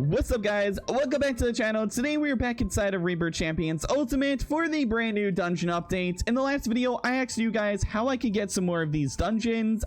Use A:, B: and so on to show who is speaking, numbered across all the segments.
A: What's up, guys? Welcome back to the channel. Today we are back inside of Rebirth Champions Ultimate for the brand new dungeon update. In the last video, I asked you guys how I could get some more of these dungeons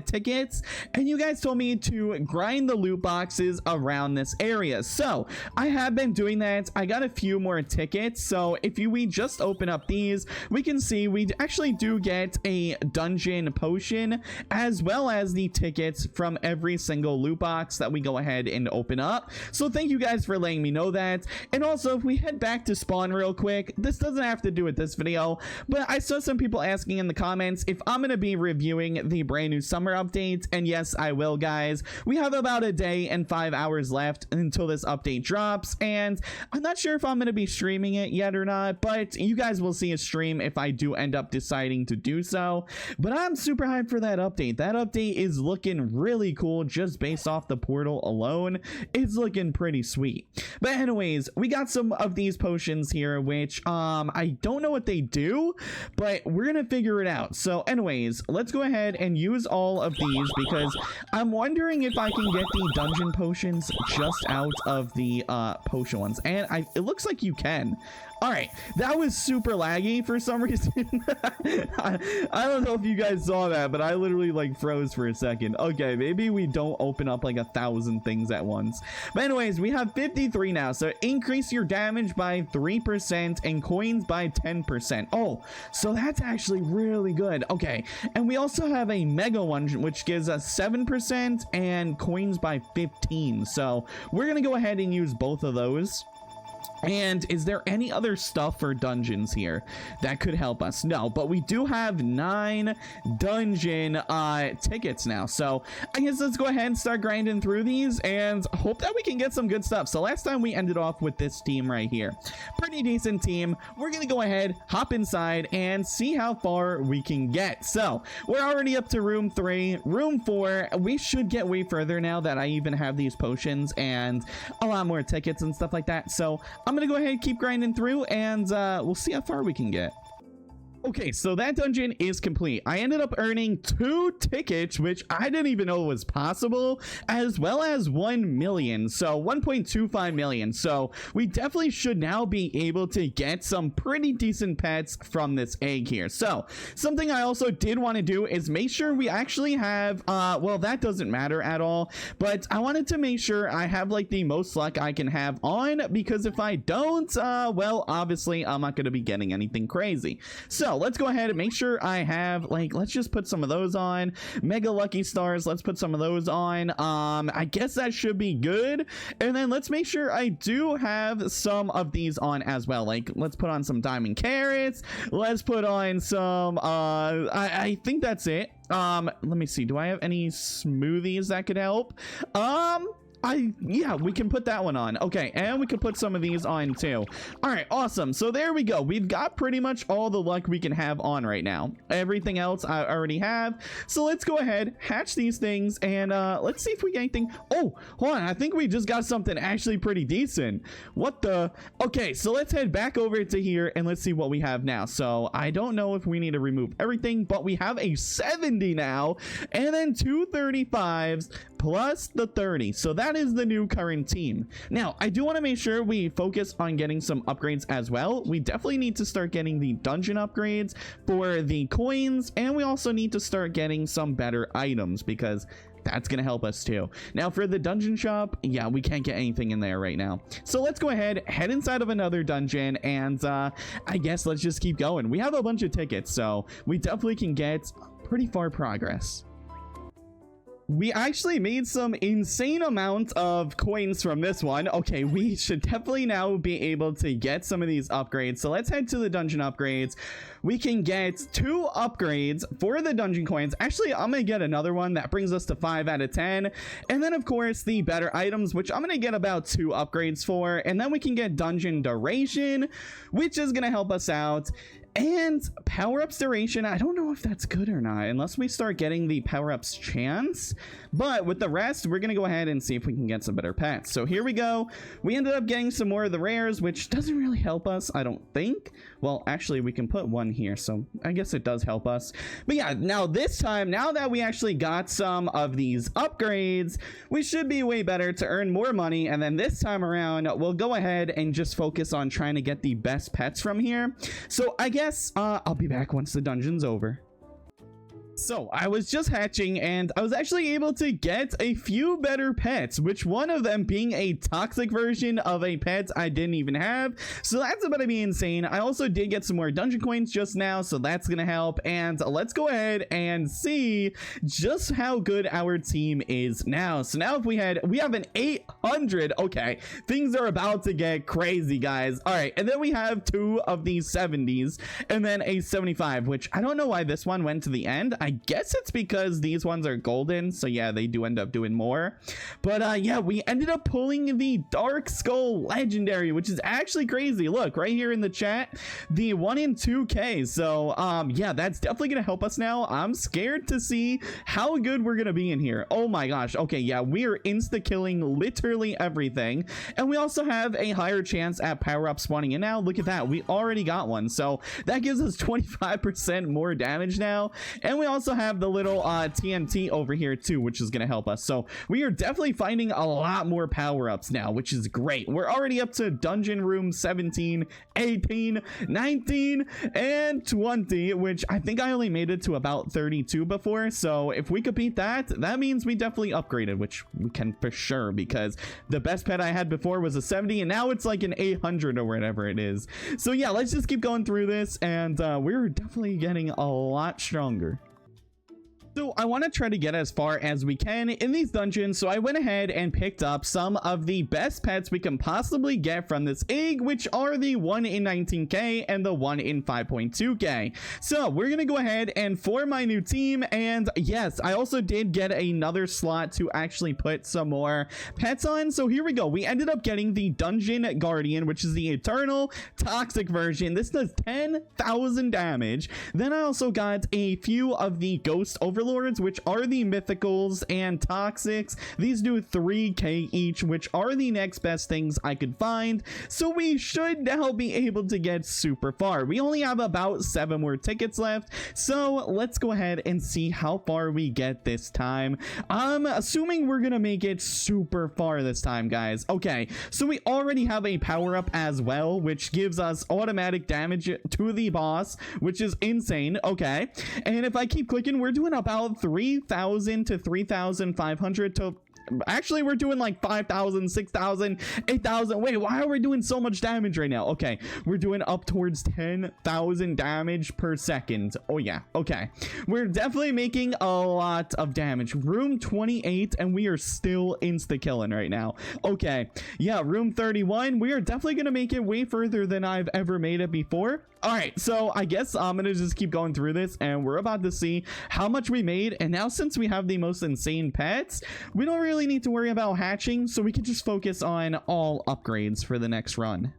A: tickets, and you guys told me to grind the loot boxes around this area. So I have been doing that. I got a few more tickets. So if we just open up these, we can see we actually do get a dungeon potion as well as the tickets from every single loot box that we go ahead and open up. So thank you guys for letting me know that. And also, if we head back to spawn real quick, this doesn't have to do with this video, but I saw some people asking in the comments if I'm going to be reviewing the brand new summer update, and yes, I will, guys. We have about a day and 5 hours left until this update drops, and I'm not sure if I'm going to be streaming it yet or not, but you guys will see a stream if I do end up deciding to do so. But I'm super hyped for that update. That update is looking really cool just based off the portal alone. It's looking pretty sweet. But anyways, we got some of these potions here, which I don't know what they do, but we're gonna figure it out. So anyways, let's go ahead and use all of these because I'm wondering if I can get the dungeon potions just out of the potion ones, and it looks like you can. All right, that was super laggy for some reason. I don't know if you guys saw that, but I literally like froze for a second. Okay, maybe we don't open up like 1,000 things at once. But anyways, we have 53 now. So increase your damage by 3% and coins by 10%. Oh, so that's actually really good. Okay, and we also have a mega one, which gives us 7% and coins by 15. So we're gonna go ahead and use both of those. And is there any other stuff for dungeons here that could help us? No, but we do have 9 dungeon tickets now. So I guess let's go ahead and start grinding through these and hope that we can get some good stuff. So last time we ended off with this team right here. Pretty decent team. We're going to go ahead, hop inside, and see how far we can get. So we're already up to room 3. Room 4, we should get way further now that I even have these potions and a lot more tickets and stuff like that. So I'm gonna go ahead and keep grinding through, and we'll see how far we can get. Okay, so that dungeon is complete. I ended up earning 2 tickets, which I didn't even know was possible, as well as 1 million, so 1.25 million. So we definitely should now be able to get some pretty decent pets from this egg here. So something I also did want to do is make sure we actually have, well, that doesn't matter at all, but I wanted to make sure I have like the most luck I can have on, because if I don't, well, obviously I'm not going to be getting anything crazy. So let's go ahead and make sure I have, like, let's just put some of those on. Mega lucky stars, let's put some of those on. I guess that should be good. And then let's make sure I do have some of these on as well. Like, let's put on some diamond carrots. Let's put on some I think that's it. Let me see, do I have any smoothies that could help? Yeah, we can put that one on. Okay, and we can put some of these on too. All right, awesome. So there we go. We've got pretty much all the luck we can have on right now. Everything else I already have. So let's go ahead, hatch these things, and let's see if we get anything. Oh, hold on. I think we just got something actually pretty decent. What the? Okay, so let's head back over to here and let's see what we have now. So I don't know if we need to remove everything, but we have a 70 now, and then 2 35s plus the 30. So that is the new current team. Now, I do want to make sure we focus on getting some upgrades as well. We definitely need to start getting the dungeon upgrades for the coins, and we also need to start getting some better items because that's gonna help us too. Now for the dungeon shop, yeah, we can't get anything in there right now. So let's go ahead, head inside of another dungeon, and I guess let's just keep going. We have a bunch of tickets, so we definitely can get pretty far progress. We actually made some insane amount of coins from this one. Okay, we should definitely now be able to get some of these upgrades. So let's head to the dungeon upgrades. We can get 2 upgrades for the dungeon coins. Actually, I'm gonna get another one that brings us to 5 out of 10. And then of course the better items, which I'm gonna get about 2 upgrades for. And then we can get dungeon duration, which is gonna help us out. And power-ups duration, I don't know if that's good or not, unless we start getting the power-ups chance. But with the rest, we're going to go ahead and see if we can get some better pets. So here we go. We ended up getting some more of the rares, which doesn't really help us, I don't think. Well, actually, we can put one here, so I guess it does help us. But yeah, now this time, now that we actually got some of these upgrades, we should be way better to earn more money. And then this time around, we'll go ahead and just focus on trying to get the best pets from here. So I guess I'll be back once the dungeon's over. So I was just hatching and I was actually able to get a few better pets, which one of them being a toxic version of a pet I didn't even have. So that's about to be insane. I also did get some more dungeon coins just now, so that's gonna help. And let's go ahead and see just how good our team is now. So now if we have an 800. Okay, things are about to get crazy, guys. All right, and then we have 2 of these 70s and then a 75, which I don't know why this one went to the end. I guess it's because these ones are golden, so yeah, they do end up doing more. But yeah, we ended up pulling the Dark Skull Legendary, which is actually crazy. Look right here in the chat, the 1 in 2k. So yeah, that's definitely gonna help us now. I'm scared to see how good we're gonna be in here. Oh my gosh. Okay, yeah, we are insta killing literally everything, and we also have a higher chance at power up spawning in now. Look at that, we already got one, so that gives us 25% more damage now. And we also have the little TNT over here too, which is going to help us. So we are definitely finding a lot more power-ups now, which is great. We're already up to dungeon room 17, 18, 19, and 20, which I think I only made it to about 32 before. So if we could beat that, that means we definitely upgraded, which we can for sure, because the best pet I had before was a 70 and now it's like an 800 or whatever it is. So yeah, let's just keep going through this, and we're definitely getting a lot stronger. So I want to try to get as far as we can in these dungeons, so I went ahead and picked up some of the best pets we can possibly get from this egg, which are the 1 in 19k and the 1 in 5.2k. So we're gonna go ahead and form my new team, and yes, I also did get another slot to actually put some more pets on. So here we go. We ended up getting the Dungeon Guardian, which is the Eternal Toxic version. This does 10,000 damage. Then I also got a few of the Ghost Overlords, which are the mythicals and toxics. These do 3k each, which are the next best things I could find. So we should now be able to get super far. We only have about 7 more tickets left, so let's go ahead and see how far we get this time. I'm assuming we're gonna make it super far this time, guys. Okay, so we already have a power up as well, which gives us automatic damage to the boss, which is insane. Okay, and if I keep clicking, we're doing about 3,000 to 3,500 to actually we're doing like 5,000, 6,000, 8,000. Wait, why are we doing so much damage right now? Okay, we're doing up towards 10,000 damage per second. Oh yeah, okay, we're definitely making a lot of damage. Room 28 and we are still insta killing right now. Okay, yeah, room 31, we are definitely gonna make it way further than I've ever made it before. All right, so I guess I'm gonna just keep going through this, and we're about to see how much we made. And now since we have the most insane pets, we don't really need to worry about hatching, so we can just focus on all upgrades for the next run.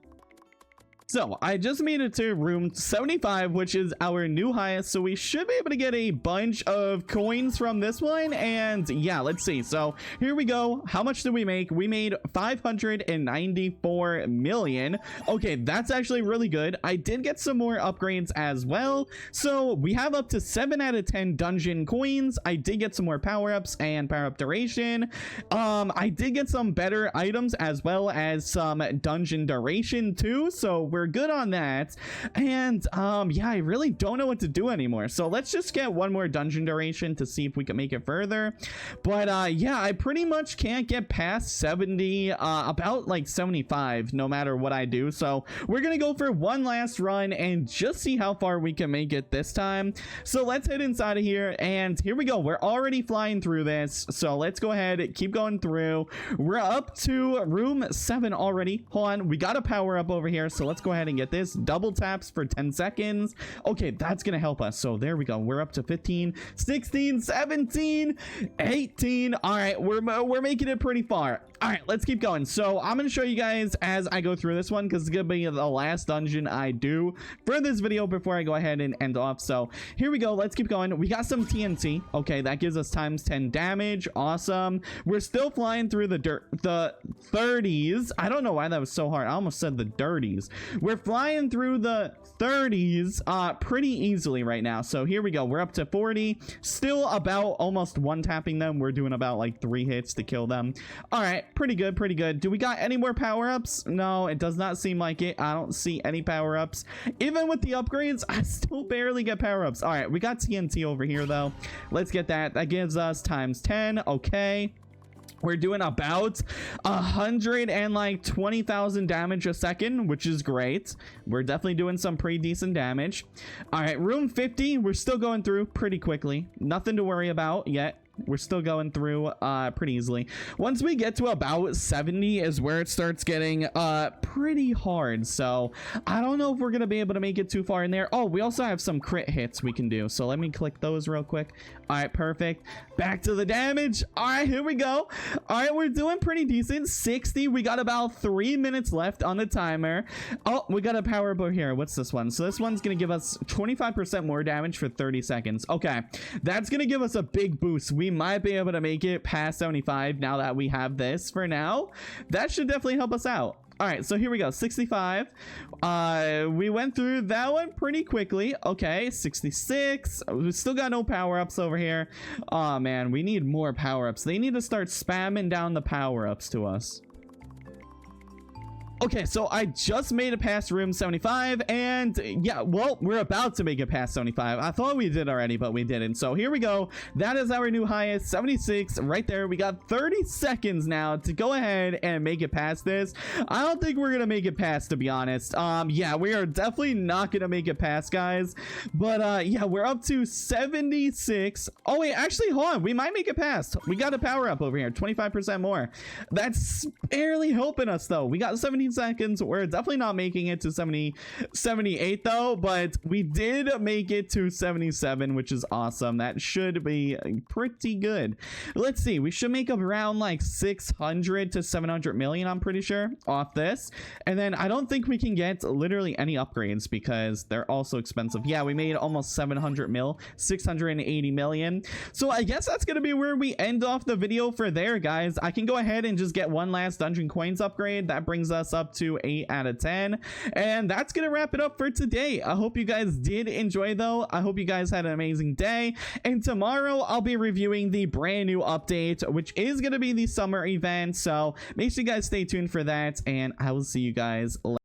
A: So I just made it to room 75, which is our new highest, so we should be able to get a bunch of coins from this one. And yeah, let's see. So here we go. How much did we make? We made 594 million. Okay, that's actually really good. I did get some more upgrades as well, so we have up to 7 out of 10 dungeon coins. I did get some more power-ups and power-up duration. I did get some better items as well as some dungeon duration too, so we're good on that. And yeah, I really don't know what to do anymore, so let's just get one more dungeon duration to see if we can make it further. But yeah, I pretty much can't get past 70, about like 75 no matter what I do, so we're gonna go for one last run and just see how far we can make it this time. So let's head inside of here, and here we go. We're already flying through this, so let's go ahead, keep going through. We're up to room 7 already. Hold on, we got a power up over here, so let's go go ahead and get this. Double taps for 10 seconds. Okay, that's gonna help us. So there we go. We're up to 15, 16, 17, 18. All right, we're making it pretty far. All right, let's keep going. So I'm gonna show you guys as I go through this one, because it's gonna be the last dungeon I do for this video before I go ahead and end off. So here we go. Let's keep going. We got some TNT. Okay, that gives us times 10 damage. Awesome. We're still flying through the 30s. I don't know why that was so hard. I almost said the dirties. We're flying through the 30s pretty easily right now. So here we go. We're up to 40. Still about almost one tapping them. We're doing about like 3 hits to kill them. All right, pretty good, pretty good. Do we got any more power-ups? No, it does not seem like it. I don't see any power-ups. Even with the upgrades, I still barely get power-ups. All right, we got TNT over here though. Let's get that. That gives us times 10. Okay. We're doing about 120,000 damage a second, which is great. We're definitely doing some pretty decent damage. All right, room 50. We're still going through pretty quickly. Nothing to worry about yet. We're still going through pretty easily. Once we get to about 70 is where it starts getting pretty hard. So I don't know if we're gonna be able to make it too far in there. Oh, we also have some crit hits we can do. So let me click those real quick. All right, perfect. Back to the damage. All right, here we go. All right, we're doing pretty decent. 60. We got about 3 minutes left on the timer. Oh, we got a power up over here. What's this one? So this one's gonna give us 25% more damage for 30 seconds. Okay, that's gonna give us a big boost. We might be able to make it past 75 now that we have this. For now, that should definitely help us out. All right, so here we go. 65. We went through that one pretty quickly. Okay, 66. We still got no power-ups over here. Oh man, we need more power-ups. They need to start spamming down the power-ups to us. Okay, so I just made it past room 75, and yeah, well, we're about to make it past 75. I thought we did already, but we didn't. So here we go. That is our new highest, 76 right there. We got 30 seconds now to go ahead and make it past this. I don't think we're gonna make it past, to be honest. Yeah, we are definitely not gonna make it past, guys. But yeah, we're up to 76. Oh wait, actually, hold on. We might make it past. We got a power up over here, 25% more. That's barely helping us though. We got 17 seconds. We're definitely not making it to 78 though, but we did make it to 77, which is awesome. That should be pretty good. Let's see, we should make up around like 600 to 700 million, I'm pretty sure, off this. And then I don't think we can get literally any upgrades because they're also expensive. Yeah, we made almost 700 mil, 680 million. So I guess that's gonna be where we end off the video for there, guys. I can go ahead and just get one last dungeon coins upgrade. That brings us up to 8 out of 10, and that's gonna wrap it up for today. I hope you guys did enjoy though. I hope you guys had an amazing day, and tomorrow I'll be reviewing the brand new update, which is gonna be the summer event. So make sure you guys stay tuned for that, and I will see you guys later.